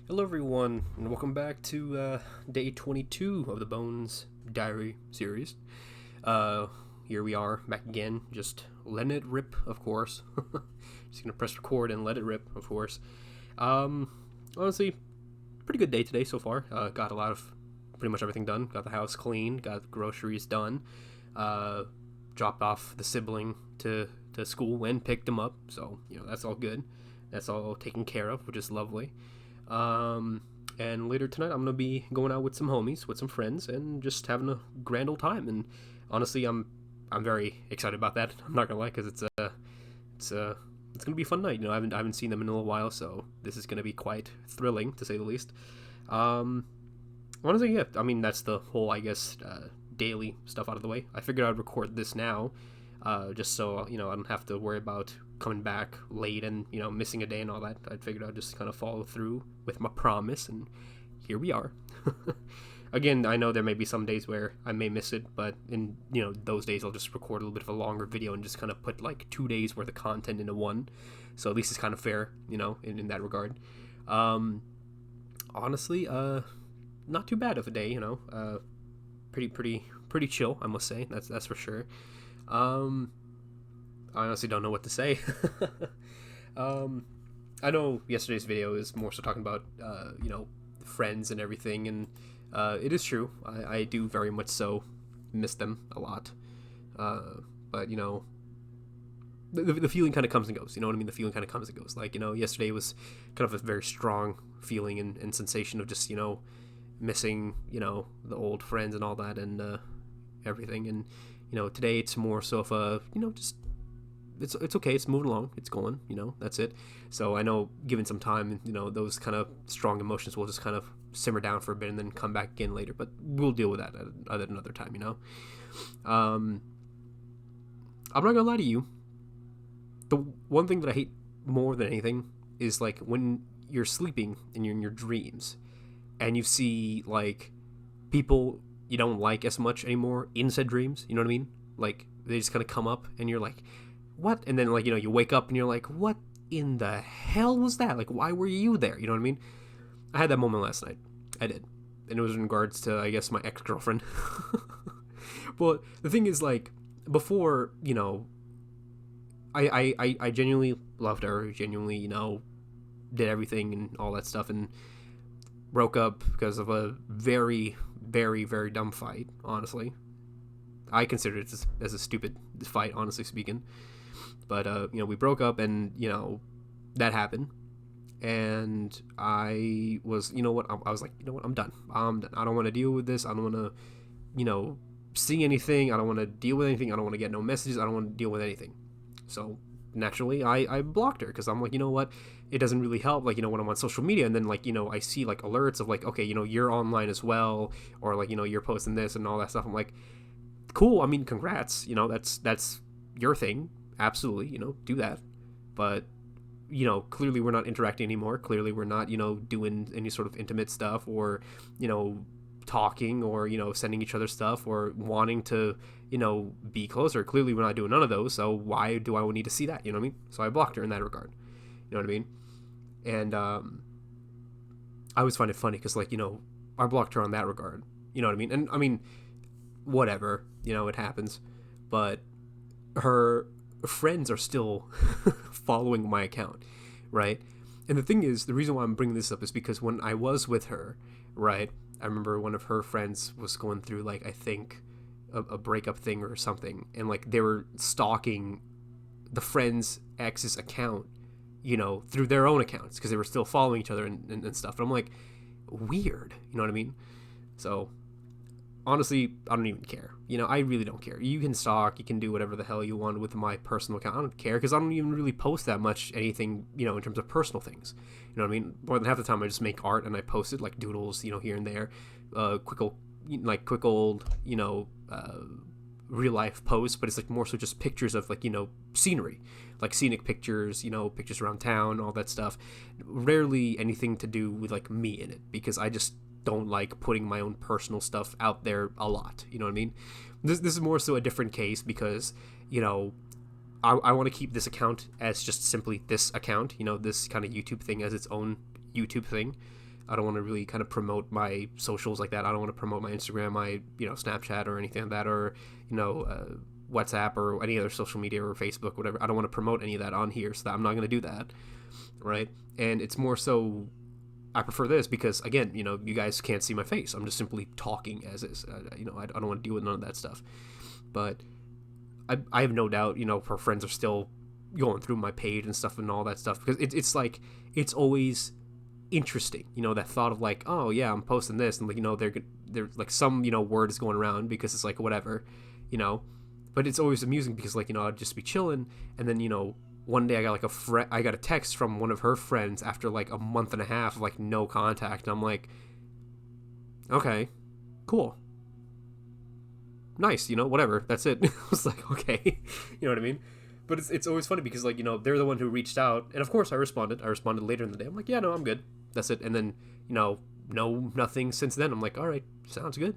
Hello, everyone, and welcome back to day 22 of the Bones Diary series. Uh, Here we are, back again, just letting it rip, of course. Just gonna press record and let it rip, of course. Um, Honestly, pretty good day today so far. Got a lot of pretty much everything done. Got the house clean, got the groceries done, uh, dropped off the sibling to school and picked him up, so, that's all good. That's all taken care of, which is lovely. Um, and later tonight, I'm gonna be going out with some homies, with some friends, and just having a grand old time. And honestly, I'm very excited about that. I'm not gonna lie, because it's it's gonna be a fun night. I haven't seen them in a little while, so this is gonna be quite thrilling to say the least. Um, Honestly, yeah. I mean, that's the whole, I guess, daily stuff out of the way. I figured I'd record this now, just so I don't have to worry about coming back late and missing a day and all that. I figured I'd just kind of follow through with my promise, and here we are. Again, I know there may be some days where I may miss it, but in those days I'll just record a little bit of a longer video and just kind of put like 2 days worth of content into one. So at least it's kind of fair, in that regard. Um, Honestly, not too bad of a day, pretty chill, I must say. That's for sure. Um, I honestly don't know what to say. um, I know yesterday's video is more so talking about friends and everything, and it is true. I do very much so miss them a lot. But the feeling kind of comes and goes. You know what I mean? The feeling kind of comes and goes. Like yesterday was kind of a very strong feeling and sensation of just missing the old friends and all that and everything. And today it's more so of a just it's okay, it's moving along, it's going, that's it. So I know given some time, those kind of strong emotions will just kind of simmer down for a bit and then come back again later, but we'll deal with that at another time. um I'm not gonna lie to you, the one thing that I hate more than anything is like when you're sleeping and you're in your dreams and you see like people you don't like as much anymore in said dreams. You know what I mean? Like they just kind of come up and you're like, what? And then like you wake up and you're like, what in the hell was that? Like why were you there? You know what I mean? I had that moment last night. I did, and it was in regards to I guess my ex-girlfriend. But the thing is, like, before I genuinely loved her, genuinely did everything and all that stuff, and broke up because of a very, very, very dumb fight. Honestly, I considered it as a stupid fight, honestly speaking. But we broke up, and that happened, and I was, I was like, I'm done. I'm done. I don't want to deal with this. I don't want to, see anything. I don't want to deal with anything. I don't want to get no messages. I don't want to deal with anything. So naturally, I blocked her because I'm like, you know what? It doesn't really help. Like, when I'm on social media and then like, I see like alerts of like, okay, you're online as well, or like, you're posting this and all that stuff. I'm like, cool. I mean, congrats. That's your thing. Absolutely. Do that. But clearly we're not interacting anymore. Clearly we're not, doing any sort of intimate stuff or, talking or, sending each other stuff or wanting to, be closer. Clearly we're not doing none of those. So why do I need to see that? You know what I mean? So I blocked her in that regard. You know what I mean? And I always find it funny because, like, I blocked her on that regard. You know what I mean? And I mean, whatever, it happens. But her friends are still following my account, right? And the thing is, the reason why I'm bringing this up is because when I was with her, right, I remember one of her friends was going through, like, I think a breakup thing or something, and like they were stalking the friend's ex's account, through their own accounts because they were still following each other and stuff. And I'm like, weird, you know what I mean? So honestly, I don't even care. I really don't care. You can stalk, you can do whatever the hell you want with my personal account. I don't care because I don't even really post that much anything, in terms of personal things. You know what I mean? More than half the time I just make art and I post it, like doodles, here and there, quick old, real life posts, but it's like more so just pictures of like, scenery, like scenic pictures, pictures around town, all that stuff. Rarely anything to do with like me in it because I just don't like putting my own personal stuff out there a lot. You know what I mean? This is more so a different case because, I want to keep this account as just simply this account, this kind of YouTube thing as its own YouTube thing. I don't want to really kind of promote my socials like that. I don't want to promote my Instagram, my, Snapchat or anything like that, or, WhatsApp or any other social media or Facebook, whatever. I don't want to promote any of that on here, so that I'm not going to do that, right? And it's more so, I prefer this because, again, you guys can't see my face. I'm just simply talking as is. I don't want to deal with none of that stuff. But I have no doubt, her friends are still going through my page and stuff and all that stuff, because it's like, it's always interesting, that thought of like, oh yeah, I'm posting this, and like, they're like some, word is going around, because it's like whatever, but it's always amusing because like, I'd just be chilling, and then, one day I got like I got a text from one of her friends after like a month and a half of like no contact, and I'm like, okay, cool, nice, whatever, that's it. I was like, okay, you know what I mean? But it's always funny because like, they're the one who reached out, and of course I responded later in the day. I'm like, yeah, no, I'm good, that's it. And then, no, nothing since then. I'm like, all right, sounds good,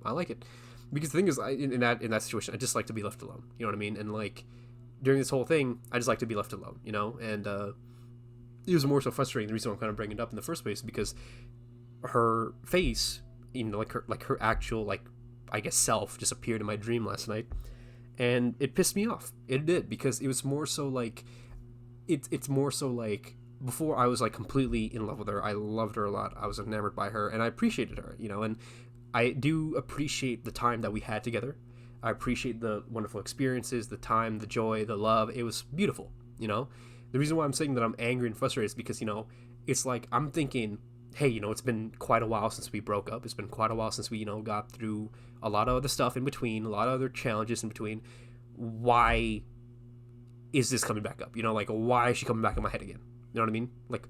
I like it. Because the thing is, in that situation, I just like to be left alone. You know what I mean? And like during this whole thing, I just like to be left alone. And it was more so frustrating. The reason I'm kind of bringing it up in the first place is because her face, like her actual, like, I guess, self just appeared in my dream last night, and it pissed me off. It did, because it was more so like it's more so like, before I was like completely in love with her. I loved her a lot. I was enamored by her, and I appreciated her. And I do appreciate the time that we had together. I appreciate the wonderful experiences, the time, the joy, the love. It was beautiful, The reason why I'm saying that I'm angry and frustrated is because, it's like I'm thinking, hey, it's been quite a while since we broke up. It's been quite a while since we, got through a lot of other stuff in between, a lot of other challenges in between. Why is this coming back up? Like, why is she coming back in my head again? You know what I mean? Like,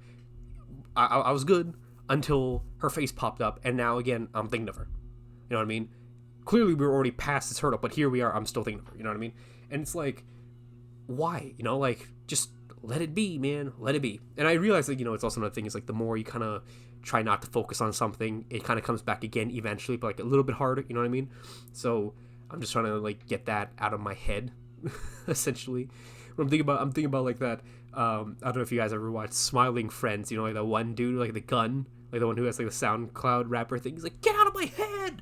I was good until her face popped up, and now again I'm thinking of her. You know what I mean? Clearly we were already past this hurdle, but here we are, I'm still thinking of her. You know what I mean? And it's like, why? Like, just let it be, man. Let it be. And I realize that, it's also another thing is like, the more you kind of try not to focus on something, it kind of comes back again eventually, but like a little bit harder. You know what I mean? So I'm just trying to like get that out of my head, essentially. When I'm thinking about like that. I don't know if you guys ever watched Smiling Friends. Like that one dude, like the gun, like the one who has like the SoundCloud rapper thing. He's like, get out of my head,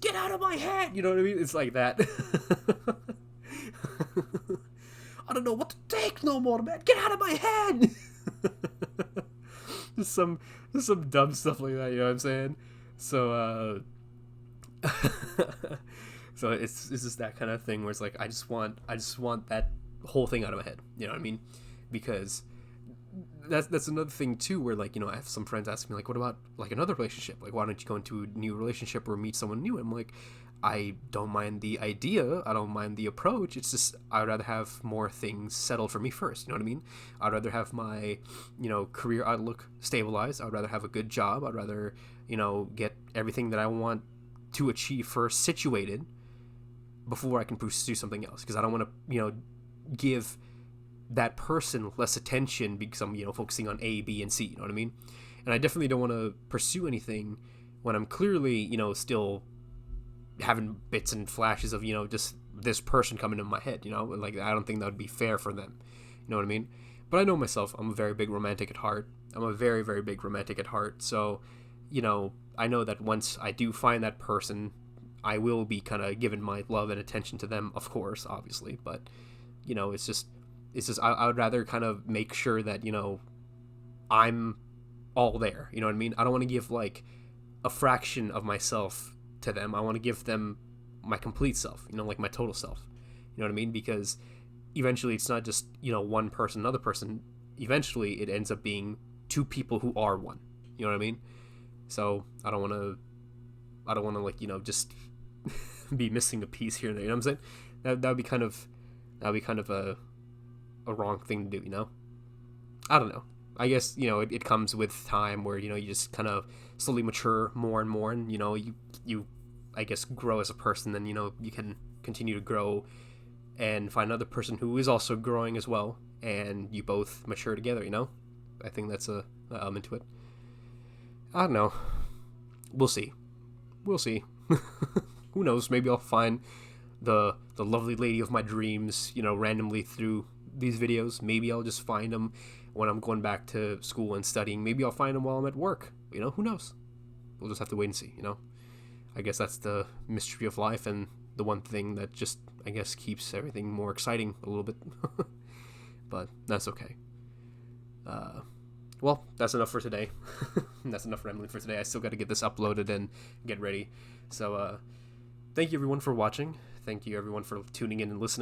get out of my head. You know what I mean? It's like that. I don't know what to take no more, man. Get out of my head. just some dumb stuff like that. You know what I'm saying? So so it's just that kind of thing where it's like, I just want that whole thing out of my head. You know what I mean? Because that's another thing too, where like, I have some friends ask me like, what about like another relationship? Like, why don't you go into a new relationship or meet someone new? And I'm like, I don't mind the idea, I don't mind the approach. It's just, I'd rather have more things settled for me first. You know what I mean? I'd rather have my, career outlook stabilized. I'd rather have a good job. I'd rather, get everything that I want to achieve first situated before I can pursue something else. Because I don't want to, give that person less attention because I'm, focusing on A, B, and C. You know what I mean? And I definitely don't want to pursue anything when I'm clearly, still having bits and flashes of, just this person coming in my head. Like, I don't think that would be fair for them. You know what I mean? But I know myself. I'm a very big romantic at heart. I'm a very, very big romantic at heart. So, I know that once I do find that person, I will be kind of giving my love and attention to them, of course, obviously. But, it's just I would rather kind of make sure that, I'm all there. You know what I mean? I don't want to give like a fraction of myself to them. I want to give them my complete self, like my total self. You know what I mean? Because eventually it's not just, one person, another person. Eventually it ends up being two people who are one. You know what I mean? So I don't want to like, just be missing a piece here and there. You know what I'm saying? That would be kind of a wrong thing to do, I don't know. I guess, it comes with time where, you just kind of slowly mature more and more, and, you I guess, grow as a person, then, you can continue to grow and find another person who is also growing as well, and you both mature together, I think that's a element to it. I don't know. We'll see. Who knows? Maybe I'll find the lovely lady of my dreams, randomly through these videos. Maybe I'll just find them when I'm going back to school and studying, maybe I'll find them while I'm at work. Who knows? We'll just have to wait and see. I guess that's the mystery of life, and the one thing that just, I guess, keeps everything more exciting a little bit. But that's okay. Well, that's enough for today. That's enough rambling for today. I still got to get this uploaded and get ready. So, thank you everyone for watching. Thank you everyone for tuning in and listening.